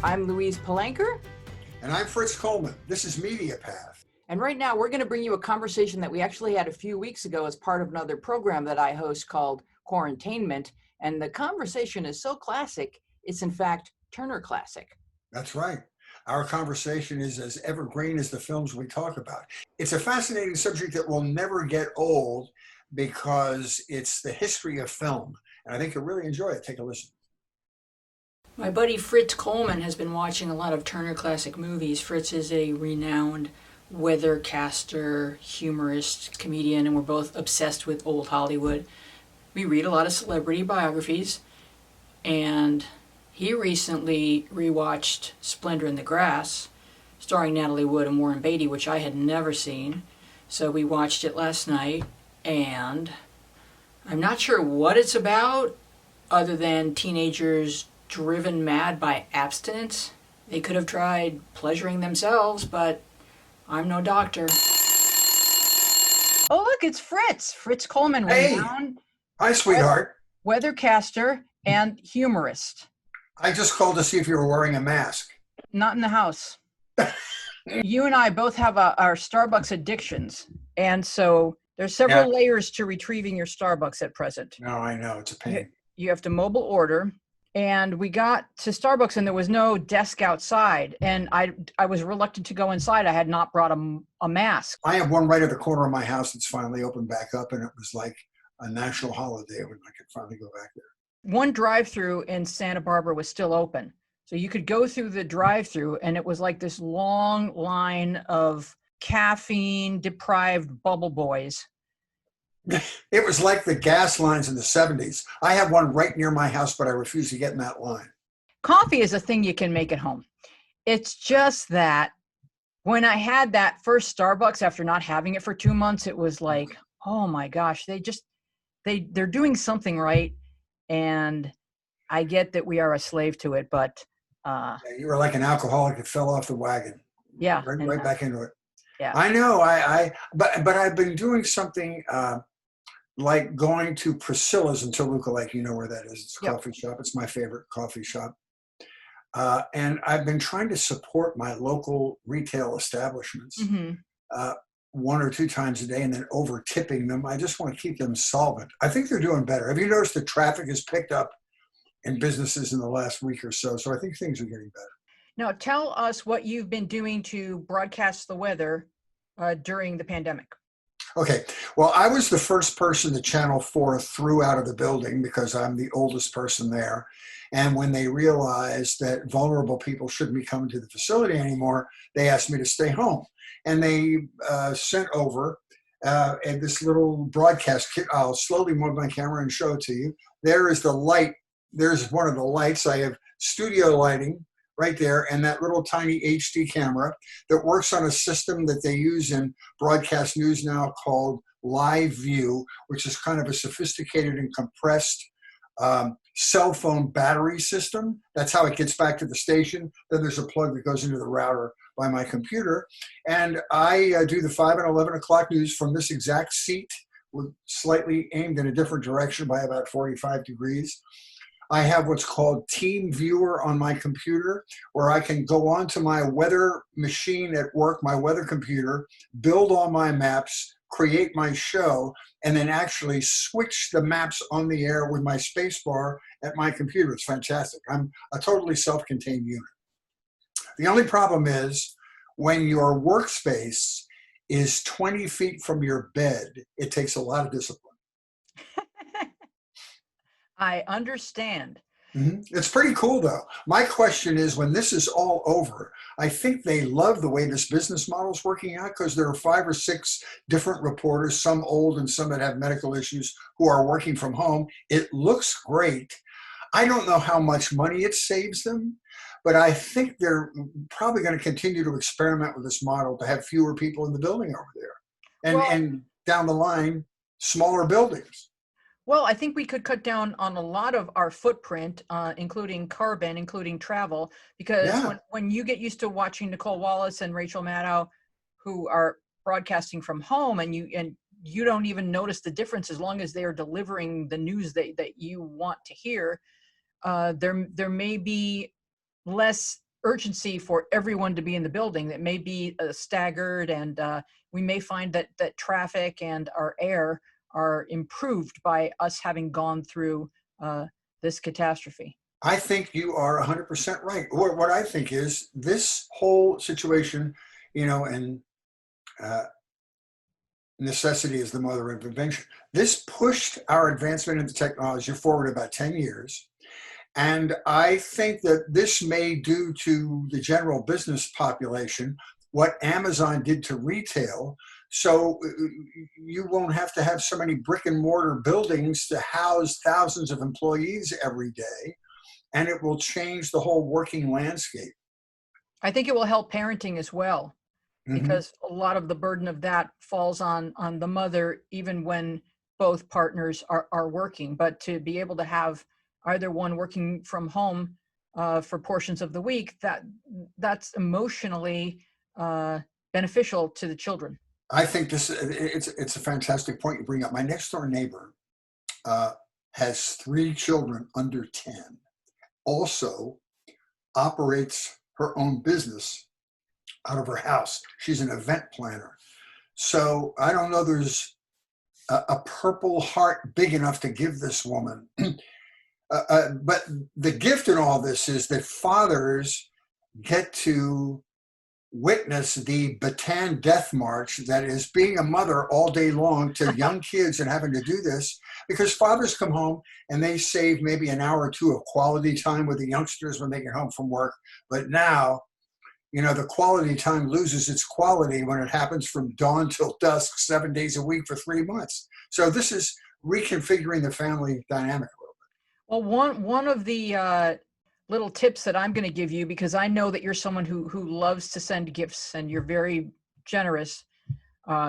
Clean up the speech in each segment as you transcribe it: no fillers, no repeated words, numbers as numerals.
I'm Louise Palanker. And I'm Fritz Coleman. This is Media Path. And right now we're going to bring you a conversation that we actually had a few weeks ago as part of another program that I host called Quarantainment. And the conversation is so classic, it's in fact Turner classic. That's right. Our conversation is as evergreen as the films we talk about. It's a fascinating subject that will never get old because it's the history of film. And I think you'll really enjoy it. Take a listen. My buddy Fritz Coleman has been watching a lot of Turner Classic Movies. Fritz is a renowned weathercaster, humorist, comedian, and we're both obsessed with old Hollywood. We read a lot of celebrity biographies, and he recently rewatched Splendor in the Grass, starring Natalie Wood and Warren Beatty, which I had never seen. So we watched it last night, and I'm not sure what it's about, other than teenagers driven mad by abstinence. They could have tried pleasuring themselves, but I'm no doctor. Oh, look, it's Fritz. Fritz Coleman, Hey. renowned Hi, sweetheart. weathercaster and humorist. I just called to see if you were wearing a mask. Not in the house. You and I both have our Starbucks addictions. And so there's several layers to retrieving your Starbucks at present. No, I know. It's a pain. You have to mobile order. And we got to Starbucks and there was no desk outside. And I was reluctant to go inside. I had not brought a mask. I have one right at the corner of my house that's finally opened back up, and it was like a national holiday when I could finally go back there. One drive-through in Santa Barbara was still open. So you could go through the drive-through and it was like this long line of caffeine-deprived bubble boys. It was like the gas lines in the 70s. I have one right near my house, but I refuse to get in that line. Coffee is a thing you can make at home. It's just that when I had that first Starbucks after not having it for 2 months, it was like, oh my gosh, they're doing something right. And I get that we are a slave to it, but You were like an alcoholic that fell off the wagon. yeah, Right back into it. Yeah. I know. But I've been doing something like going to Priscilla's in Toluca Lake. You know where that is. It's a coffee shop. It's my favorite coffee shop. And I've been trying to support my local retail establishments one or two times a day, and then over tipping them. I just want to keep them solvent. I think they're doing better. Have you noticed the traffic has picked up in businesses in the last week or so? So I think things are getting better. Now tell us what you've been doing to broadcast the weather during the pandemic. Okay. Well, I was the first person that Channel 4 threw out of the building because I'm the oldest person there. And when they realized that vulnerable people shouldn't be coming to the facility anymore, they asked me to stay home. And they sent over this little broadcast kit. I'll slowly move my camera and show it to you. There is the light. There's one of the lights. I have studio lighting right there, and that little tiny HD camera that works on a system that they use in broadcast news now called Live View, which is kind of a sophisticated and compressed cell phone battery system. That's how it gets back to the station. Then there's a plug that goes into the router by my computer. And I do the 5 and 11 o'clock news from this exact seat, with slightly aimed in a different direction by about 45 degrees. I have what's called Team Viewer on my computer, where I can go onto my weather machine at work, my weather computer, build all my maps, create my show, and then actually switch the maps on the air with my space bar at my computer. It's fantastic. I'm a totally self-contained unit. The only problem is when your workspace is 20 feet from your bed, it takes a lot of discipline. I understand. It's pretty cool, though. My question is, when this is all over, I think they love the way this business model is working out, because there are 5 or 6 different reporters, some old and some that have medical issues, who are working from home. It looks great. I don't know how much money it saves them, but I think they're probably going to continue to experiment with this model to have fewer people in the building over there. And down the line, smaller buildings. Well, I think we could cut down on a lot of our footprint, including carbon, including travel, because when you get used to watching Nicole Wallace and Rachel Maddow, who are broadcasting from home, and you don't even notice the difference as long as they are delivering the news that you want to hear, there may be less urgency for everyone to be in the building that may be staggered, and we may find that traffic and our air are improved by us having gone through this catastrophe. I think you are 100% right. What I think is this whole situation, and necessity is the mother of invention. This pushed our advancement into technology forward about 10 years. And I think that this may do to the general business population what Amazon did to retail. So you won't have to have so many brick and mortar buildings to house thousands of employees every day. And it will change the whole working landscape. I think it will help parenting as well, Mm-hmm. because a lot of the burden of that falls on the mother, even when both partners are working. But to be able to have either one working from home for portions of the week, that's emotionally beneficial to the children. I think it's a fantastic point you bring up. My next door neighbor has 3 children under 10. Also operates her own business out of her house. She's an event planner. So I don't know there's a purple heart big enough to give this woman. But the gift in all this is that fathers get to witness the Bataan Death March that is being a mother all day long to young kids and having to do this, because fathers come home and they save maybe an hour or 2 of quality time with the youngsters when they get home from work. But now, the quality time loses its quality when it happens from dawn till dusk, 7 days a week for 3 months. So this is reconfiguring the family dynamic a little bit. Well, one of the little tips that I'm going to give you, because I know that you're someone who loves to send gifts and you're very generous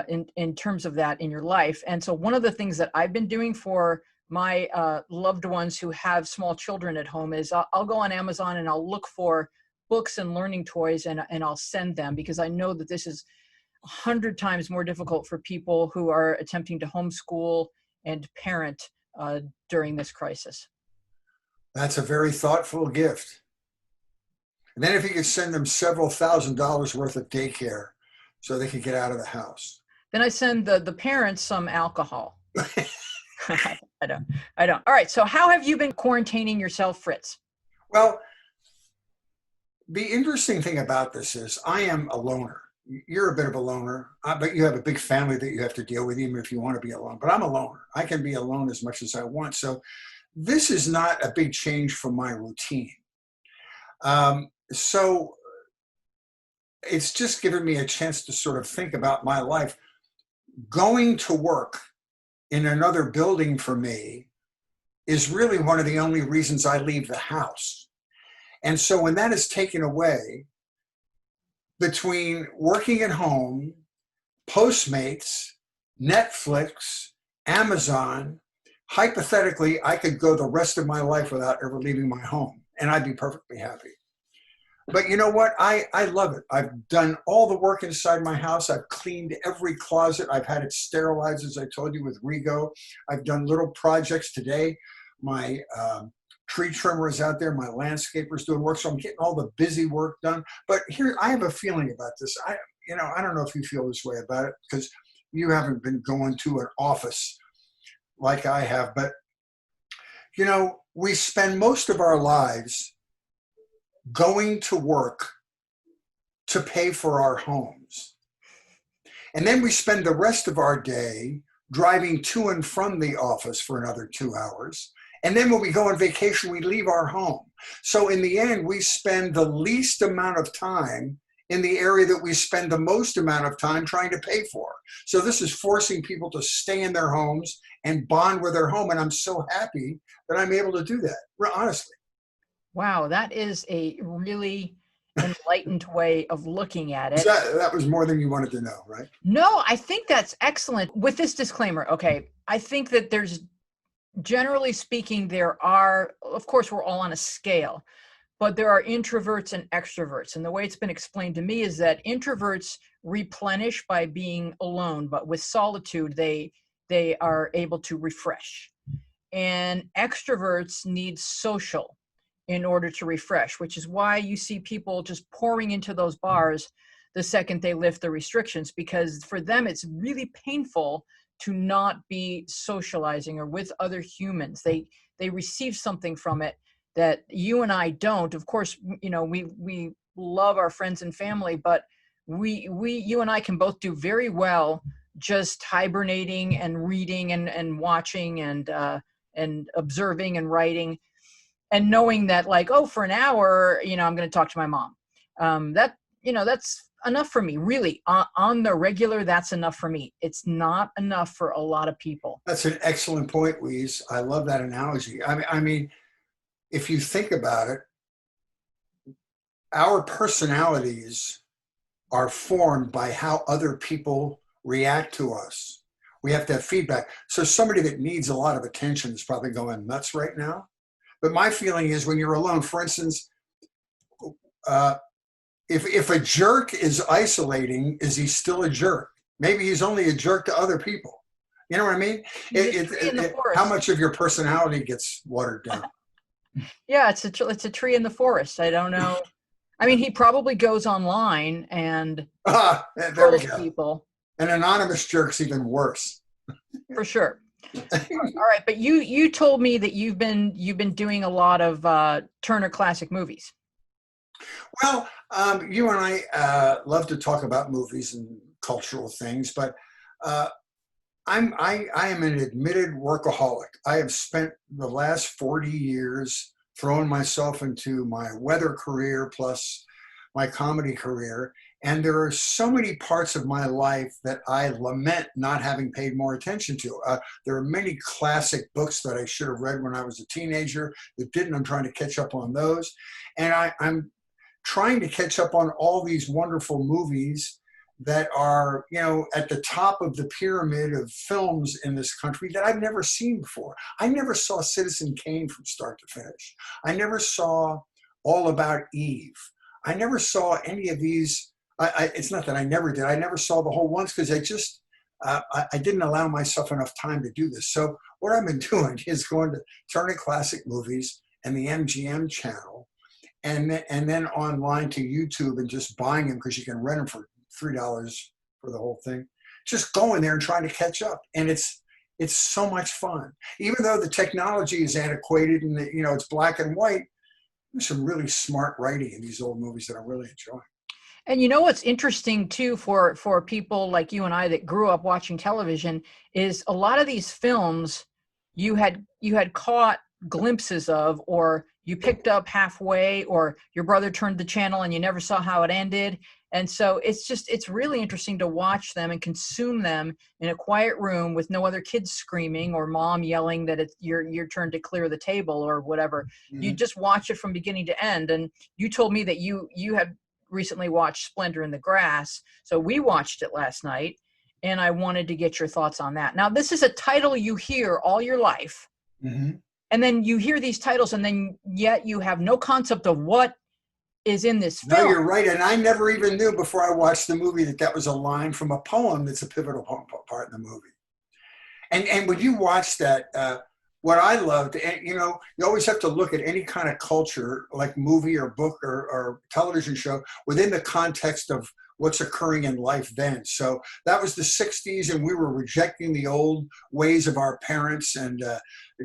in terms of that in your life. And so one of the things that I've been doing for my loved ones who have small children at home is I'll go on Amazon and I'll look for books and learning toys and I'll send them, because I know that this is 100 times more difficult for people who are attempting to homeschool and parent during this crisis. That's a very thoughtful gift. And then if you could send them several $1,000s worth of daycare so they could get out of the house. Then I send the parents some alcohol. I don't. All right. So how have you been quarantining yourself, Fritz? Well, the interesting thing about this is I am a loner. You're a bit of a loner, but you have a big family that you have to deal with, even if you want to be alone. But I'm a loner. I can be alone as much as I want. So this is not a big change from my routine. So it's just given me a chance to sort of think about my life. Going to work in another building for me is really one of the only reasons I leave the house. And so when that is taken away, between working at home, Postmates, Netflix, Amazon, hypothetically, I could go the rest of my life without ever leaving my home, and I'd be perfectly happy. But you know what? I love it. I've done all the work inside my house. I've cleaned every closet. I've had it sterilized, as I told you, with Rego. I've done little projects today. My tree trimmer is out there. My landscaper's doing work. So I'm getting all the busy work done. But here, I have a feeling about this. I don't know if you feel this way about it, because you haven't been going to an office like I have. But, we spend most of our lives going to work to pay for our homes. And then we spend the rest of our day driving to and from the office for another 2 hours. And then when we go on vacation, we leave our home. So in the end, we spend the least amount of time in the area that we spend the most amount of time trying to pay for. So this is forcing people to stay in their homes and bond with their home. And I'm so happy that I'm able to do that, honestly. Wow, that is a really enlightened way of looking at it. That was more than you wanted to know, right? No, I think that's excellent. With this disclaimer, okay, I think that there's, generally speaking, there are, of course, we're all on a scale, but there are introverts and extroverts. And the way it's been explained to me is that introverts replenish by being alone, but with solitude, they are able to refresh. And extroverts need social in order to refresh, which is why you see people just pouring into those bars the second they lift the restrictions, because for them it's really painful to not be socializing or with other humans. They receive something from it that you and I don't. Of course, we love our friends and family, but you and I can both do very well just hibernating and reading and watching and observing and writing, and knowing that, like, oh, for an hour, I'm going to talk to my mom. That's enough for me, really. On the regular, that's enough for me. It's not enough for a lot of people. That's an excellent point, Louise. I love that analogy. I mean, if you think about it, our personalities are formed by how other people react to us. We have to have feedback. So somebody that needs a lot of attention is probably going nuts right now. But my feeling is, when you're alone, for instance, if a jerk is isolating, is he still a jerk? Maybe he's only a jerk to other people. You know what I mean? How much of your personality gets watered down? Yeah, it's a tree in the forest. I don't know. I mean, he probably goes online and trolls people. An anonymous jerk's even worse. For sure. All right, but you told me that you've been doing a lot of Turner Classic Movies. Well, you and I love to talk about movies and cultural things, but I am an admitted workaholic. I have spent the last 40 years throwing myself into my weather career plus my comedy career. And there are so many parts of my life that I lament not having paid more attention to. There are many classic books that I should have read when I was a teenager that didn't. I'm trying to catch up on those. And I'm trying to catch up on all these wonderful movies that are, at the top of the pyramid of films in this country that I've never seen before. I never saw Citizen Kane from start to finish. I never saw All About Eve. I never saw any of these. It's not that I never did. I never saw the whole ones because I didn't allow myself enough time to do this. So what I've been doing is going to Turner Classic Movies and the MGM channel, and then online to YouTube and just buying them because you can rent them for $3 for the whole thing. Just going there and trying to catch up, and it's so much fun. Even though the technology is antiquated and it's black and white, there's some really smart writing in these old movies that I really enjoy. And what's interesting too for people like you and I that grew up watching television is a lot of these films you had caught glimpses of, or you picked up halfway, or your brother turned the channel and you never saw how it ended. And so it's really interesting to watch them and consume them in a quiet room with no other kids screaming or mom yelling that it's your turn to clear the table or whatever. Mm-hmm. You just watch it from beginning to end. And you told me that you had recently watched Splendor in the Grass. So we watched it last night, and I wanted to get your thoughts on that. Now, this is a title you hear all your life. Mm-hmm. And then you hear these titles, and then yet you have no concept of what is in this film. No, you're right. And I never even knew before I watched the movie that was a line from a poem that's a pivotal part in the movie. And when you watch that, what I loved, and you always have to look at any kind of culture, like movie or book or television show, within the context of what's occurring in life then. So that was the 60s, and we were rejecting the old ways of our parents and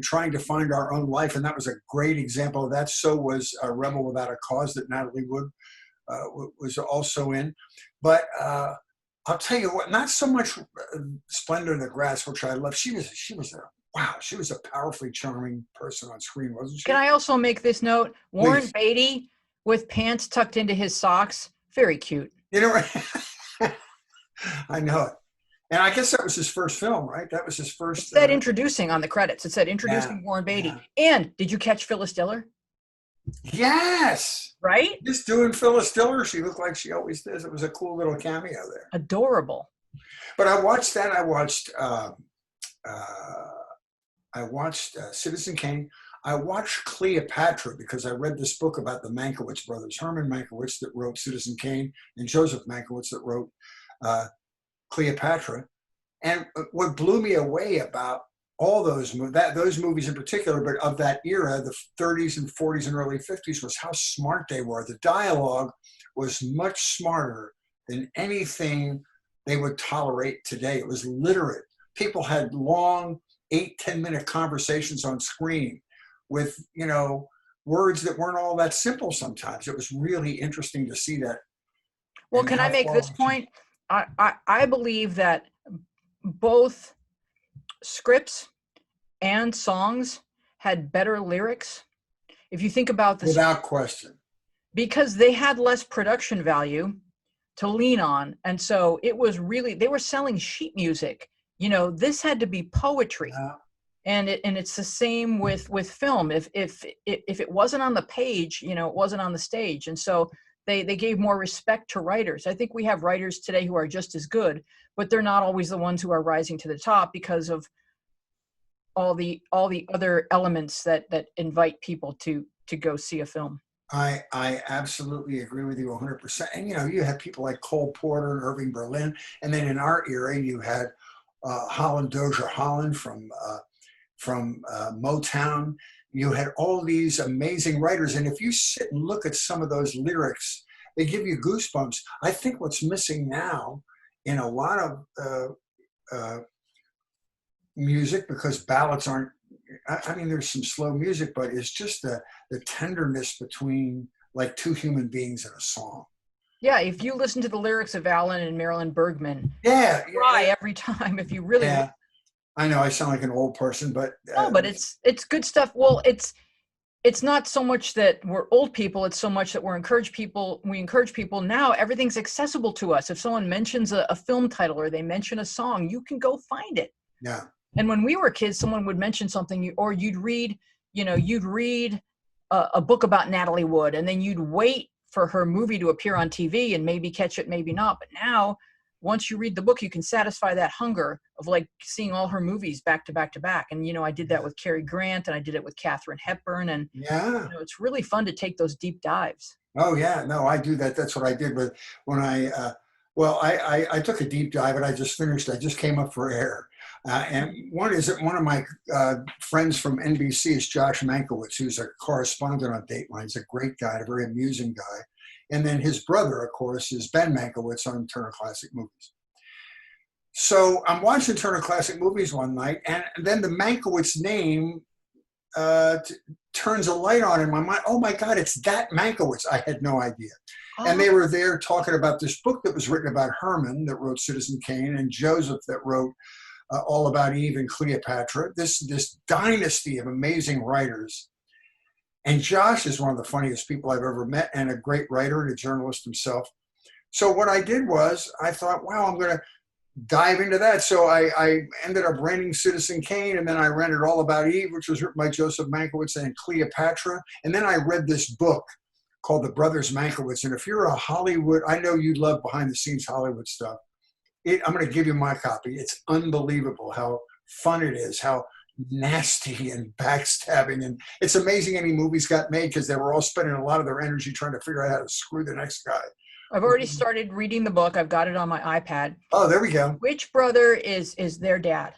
trying to find our own life. And that was a great example of that. So was Rebel Without a Cause that Natalie Wood was also in. But I'll tell you what, not so much Splendor in the Grass, which I love. She was a powerfully charming person on screen, wasn't she? Can I also make this note? Warren Please. Beatty with pants tucked into his socks, very cute. I know it. And I guess that was his first film, right? That was his first. It said introducing on the credits. It said introducing Warren Beatty. Yeah. And did you catch Phyllis Diller? Yes. Right? Just doing Phyllis Diller. She looked like she always does. It was a cool little cameo there. Adorable. But I watched that. I watched Citizen Kane. I watched Cleopatra because I read this book about the Mankiewicz brothers, Herman Mankiewicz that wrote Citizen Kane and Joseph Mankiewicz that wrote Cleopatra. And what blew me away about all those movies in particular, but of that era, the 30s and 40s and early 50s, was how smart they were. The dialogue was much smarter than anything they would tolerate today. It was literate. People had long 8-10 minute conversations on screen with, you know, words that weren't all that simple sometimes. It was really interesting to see that. Well, can I make this point? I believe that both scripts and songs had better lyrics. If you think about this, without question, because they had less production value to lean on. And so it was really, they were selling sheet music. You know, this had to be poetry. And it's the same with film. If it wasn't on the page, you know, it wasn't on the stage. And so they gave more respect to writers. I think we have writers today who are just as good, but they're not always the ones who are rising to the top because of all the other elements that invite people to go see a film. I absolutely agree with you 100%. And, you know, you had people like Cole Porter and Irving Berlin. And then in our era, you had Holland Dozier Holland from Motown. You had all these amazing writers. And if you sit and look at some of those lyrics, they give you goosebumps. I think what's missing now in a lot of music, because ballads aren't, I mean, there's some slow music, but it's just the tenderness between like two human beings in a song. Yeah, if you listen to the lyrics of Alan and Marilyn Bergman, cry every time if you really. Yeah, I know I sound like an old person, but no, but it's good stuff. Well, it's not so much that we're old people; it's so much that we encourage people now. Everything's accessible to us. If someone mentions a film title or they mention a song, you can go find it. Yeah. And when we were kids, someone would mention something, or you'd read a book about Natalie Wood, and then you'd wait for her movie to appear on TV and maybe catch it, maybe not. But now, once you read the book, you can satisfy that hunger of like seeing all her movies back to back to back. And, you know, I did that with Cary Grant, and I did it with Katharine Hepburn. And, yeah, you know, it's really fun to take those deep dives. Oh, yeah. No, I do that. That's what I did. But when I took a deep dive, and I just finished. I just came up for air. And one of my friends from NBC is Josh Mankiewicz, who's a correspondent on Dateline. He's a great guy, a very amusing guy. And then his brother, of course, is Ben Mankiewicz on Turner Classic Movies. So I'm watching Turner Classic Movies one night, and then the Mankiewicz name turns a light on in my mind. Oh my God, it's that Mankiewicz. I had no idea. Oh. And they were there talking about this book that was written about Herman, that wrote Citizen Kane, and Joseph, that wrote All About Eve and Cleopatra, this dynasty of amazing writers. And Josh is one of the funniest people I've ever met, and a great writer and a journalist himself. So what I did was, I thought, wow, I'm going to dive into that. So I ended up renting Citizen Kane, and then I rented All About Eve, which was written by Joseph Mankiewicz, and Cleopatra. And then I read this book called The Brothers Mankiewicz. And if you're a Hollywood, I know you love behind the scenes Hollywood stuff. I'm going to give you my copy. It's unbelievable how fun it is, how nasty and backstabbing. And it's amazing any movies got made because they were all spending a lot of their energy trying to figure out how to screw the next guy. I've already started reading the book. I've got it on my iPad. Oh, there we go. Which brother is their dad?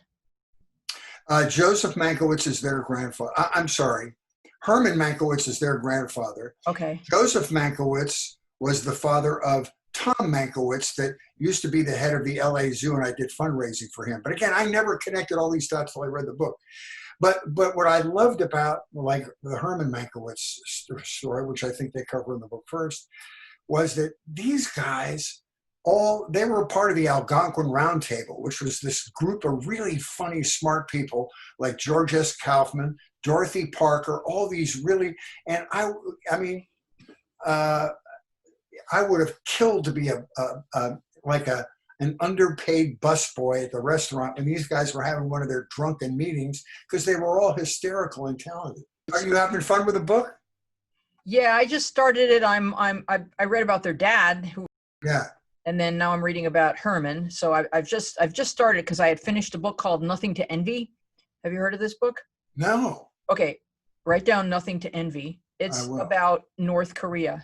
Joseph Mankiewicz is their grandfather. I'm sorry. Herman Mankiewicz is their grandfather. Okay. Joseph Mankiewicz was the father of Tom Mankiewicz, that used to be the head of the LA Zoo, and I did fundraising for him. But again, I never connected all these dots until I read the book. But what I loved about, like, the Herman Mankiewicz story, which I think they cover in the book first, was that these guys, they were a part of the Algonquin Round Table, which was this group of really funny, smart people like George S. Kaufman, Dorothy Parker, all these really, and I mean, I would have killed to be an underpaid busboy at the restaurant when these guys were having one of their drunken meetings, because they were all hysterical and talented. Are you having fun with the book? Yeah, I just started it. I read about their dad, and then now I'm reading about Herman. So I've just started because I had finished a book called Nothing to Envy. Have you heard of this book? No. Okay, write down Nothing to Envy. It's about North Korea.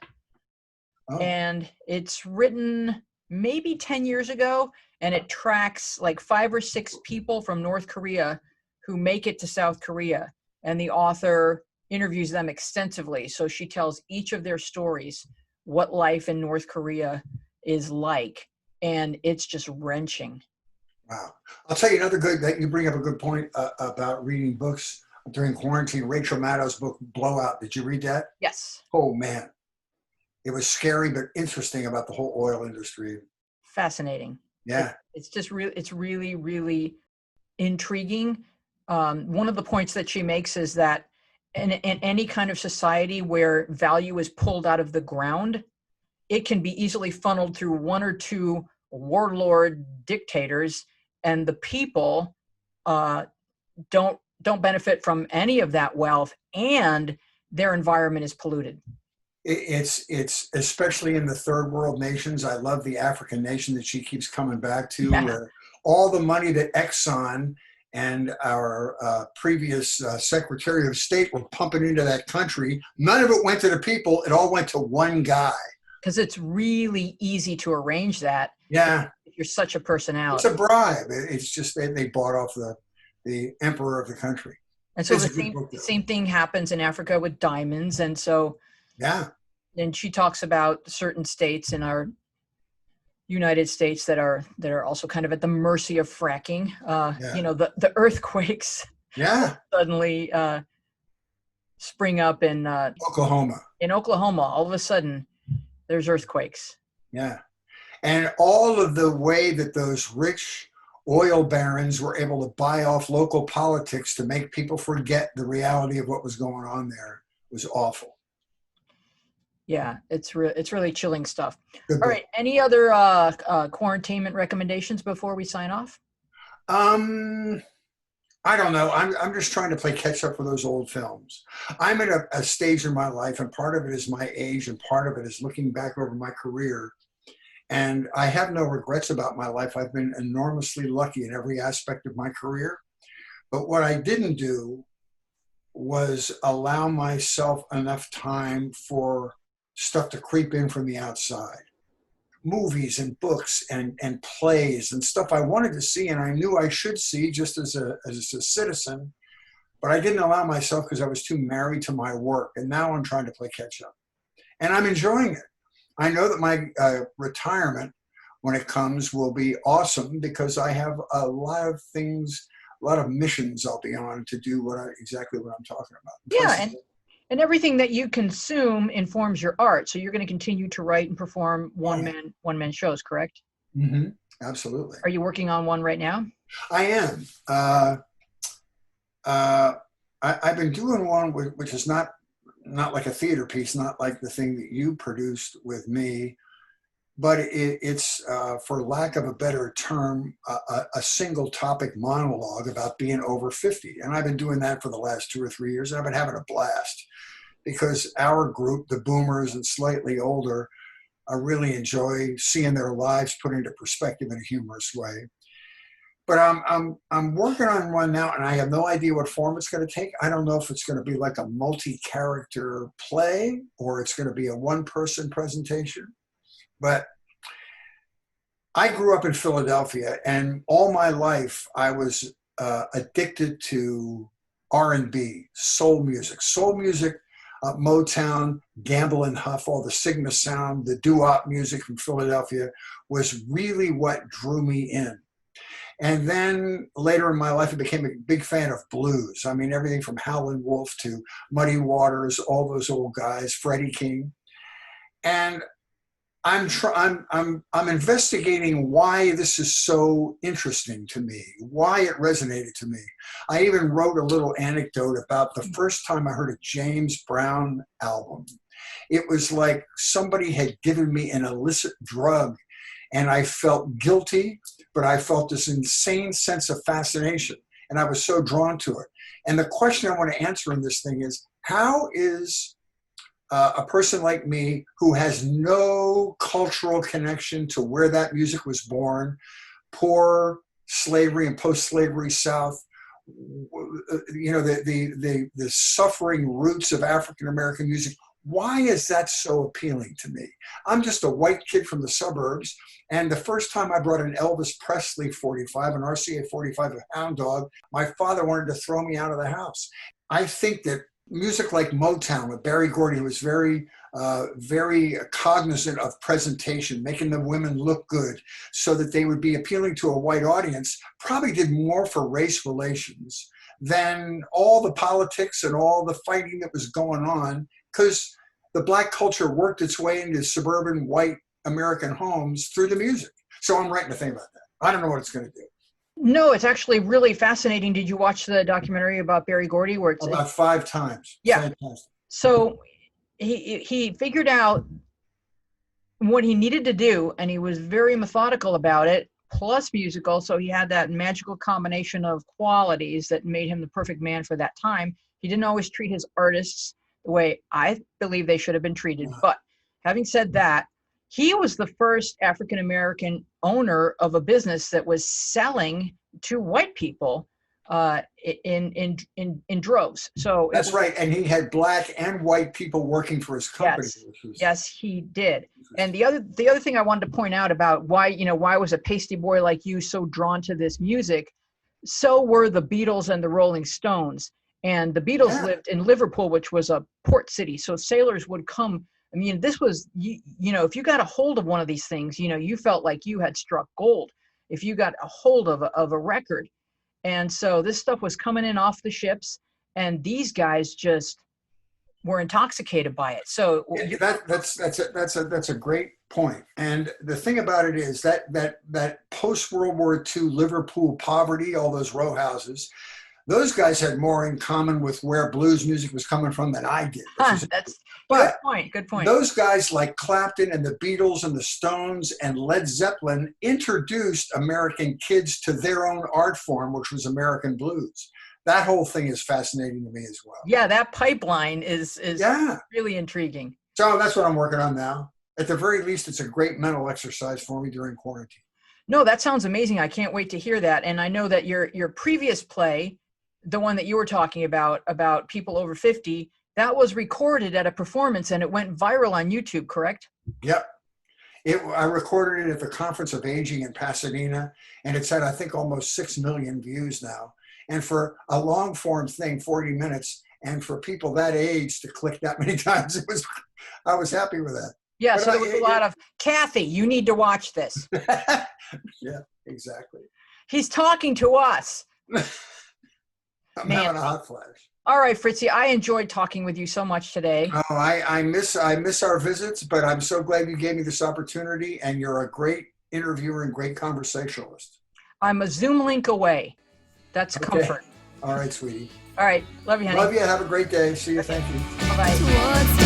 Oh. And it's written maybe 10 years ago, and it tracks like 5 or 6 people from North Korea who make it to South Korea, and the author interviews them extensively. So she tells each of their stories what life in North Korea is like, and it's just wrenching. Wow. I'll tell you another good, that you bring up a good point about reading books during quarantine. Rachel Maddow's book, Blowout. Did you read that? Yes. Oh, man. It was scary, but interesting about the whole oil industry. Fascinating. Yeah. It's just it's really, really intriguing. One of the points that she makes is that in any kind of society where value is pulled out of the ground, it can be easily funneled through one or two warlord dictators, and the people don't benefit from any of that wealth, and their environment is polluted. It's especially in the third world nations. I love the African nation that she keeps coming back to, where all the money that Exxon and our previous Secretary of State were pumping into that country, none of it went to the people. It all went to one guy. Because it's really easy to arrange that. Yeah. If you're such a personality. It's a bribe. It's just they bought off the emperor of the country. And so the same thing happens in Africa with diamonds. And so, yeah. And she talks about certain states in our United States that are also kind of at the mercy of fracking. You know, the earthquakes suddenly spring up in Oklahoma. In Oklahoma, all of a sudden, there's earthquakes. Yeah. And all of the way that those rich oil barons were able to buy off local politics to make people forget the reality of what was going on there was awful. Yeah, it's really chilling stuff. Good All book. right, any other quarantainment recommendations before we sign off? I don't know. I'm just trying to play catch up for those old films. I'm at a stage in my life, and part of it is my age, and part of it is looking back over my career. And I have no regrets about my life. I've been enormously lucky in every aspect of my career. But what I didn't do was allow myself enough time for stuff to creep in from the outside. Movies and books and plays and stuff I wanted to see and I knew I should see just as a citizen, but I didn't allow myself because I was too married to my work. And now I'm trying to play catch up. And I'm enjoying it. I know that my retirement, when it comes, will be awesome because I have a lot of things, a lot of missions I'll be on to do exactly what I'm talking about. Yeah, and everything that you consume informs your art. So you're going to continue to write and perform one man shows, correct? Mm-hmm. Absolutely. Are you working on one right now? I am. I've been doing one which is not like a theater piece, not like the thing that you produced with me, but it's for lack of a better term, a single topic monologue about being over 50. And I've been doing that for the last 2 or 3 years, and I've been having a blast because our group, the boomers and slightly older, really enjoy seeing their lives put into perspective in a humorous way. But I'm working on one now, and I have no idea what form it's going to take. I don't know if it's going to be like a multi-character play or it's going to be a one-person presentation. But I grew up in Philadelphia, and all my life I was addicted to R&B, soul music. Motown, Gamble and Huff, all the Sigma sound, the doo-wop music from Philadelphia was really what drew me in. And then later in my life, I became a big fan of blues. I mean, everything from Howlin' Wolf to Muddy Waters, all those old guys, Freddie King. And I'm investigating why this is so interesting to me, why it resonated to me. I even wrote a little anecdote about the first time I heard a James Brown album. It was like somebody had given me an illicit drug, and I felt guilty, but I felt this insane sense of fascination, and I was so drawn to it. And the question I want to answer in this thing is, how is a person like me who has no cultural connection to where that music was born, poor slavery and post-slavery South, you know, the suffering roots of African-American music, why is that so appealing to me? I'm just a white kid from the suburbs. And the first time I brought an Elvis Presley 45, an RCA 45, a Hound Dog, my father wanted to throw me out of the house. I think that music like Motown with Berry Gordy was very cognizant of presentation, making the women look good so that they would be appealing to a white audience, probably did more for race relations than all the politics and all the fighting that was going on, because the black culture worked its way into suburban white American homes through the music. So I'm writing a thing about that. I don't know what it's going to do. No, it's actually really fascinating. Did you watch the documentary about Berry Gordy? Where it's about 5 times. Yeah. Fantastic. So he figured out what he needed to do, and he was very methodical about it, plus musical. So he had that magical combination of qualities that made him the perfect man for that time. He didn't always treat his artists the way I believe they should have been treated. But having said that, he was the first African-American owner of a business that was selling to white people in droves. So that's right. And he had black and white people working for his company. Yes, he did. And the other thing I wanted to point out about why was a pasty boy like you so drawn to this music? So were the Beatles and the Rolling Stones. And the Beatles lived in Liverpool, which was a port city. So sailors would come. I mean, this was, if you got a hold of one of these things, you felt like you had struck gold if you got a hold of a record. And so this stuff was coming in off the ships, and these guys just were intoxicated by it. So that's a great point. And the thing about it is that post-World War II Liverpool poverty, all those row houses, those guys had more in common with where blues music was coming from than I did. That's good point. Good point. Those guys like Clapton and the Beatles and the Stones and Led Zeppelin introduced American kids to their own art form, which was American blues. That whole thing is fascinating to me as well. Yeah, that pipeline is really intriguing. So that's what I'm working on now. At the very least, it's a great mental exercise for me during quarantine. No, that sounds amazing. I can't wait to hear that. And I know that your previous play, the one that you were talking about people over 50, that was recorded at a performance and it went viral on YouTube, correct? Yep. I recorded it at the Conference of Aging in Pasadena, and it's had, I think, almost 6 million views now. And for a long form thing, 40 minutes, and for people that age to click that many times, I was happy with that. Yeah, but so there was a lot of, Kathy, you need to watch this. Yeah, exactly. He's talking to us. I'm having a hot flash. All right, Fritzy, I enjoyed talking with you so much today. Oh, I miss our visits, but I'm so glad you gave me this opportunity, and you're a great interviewer and great conversationalist. I'm a Zoom link away. That's comfort. All right, sweetie. All right. Love you, honey. Love you. Have a great day. See you. Thank you. Bye-bye.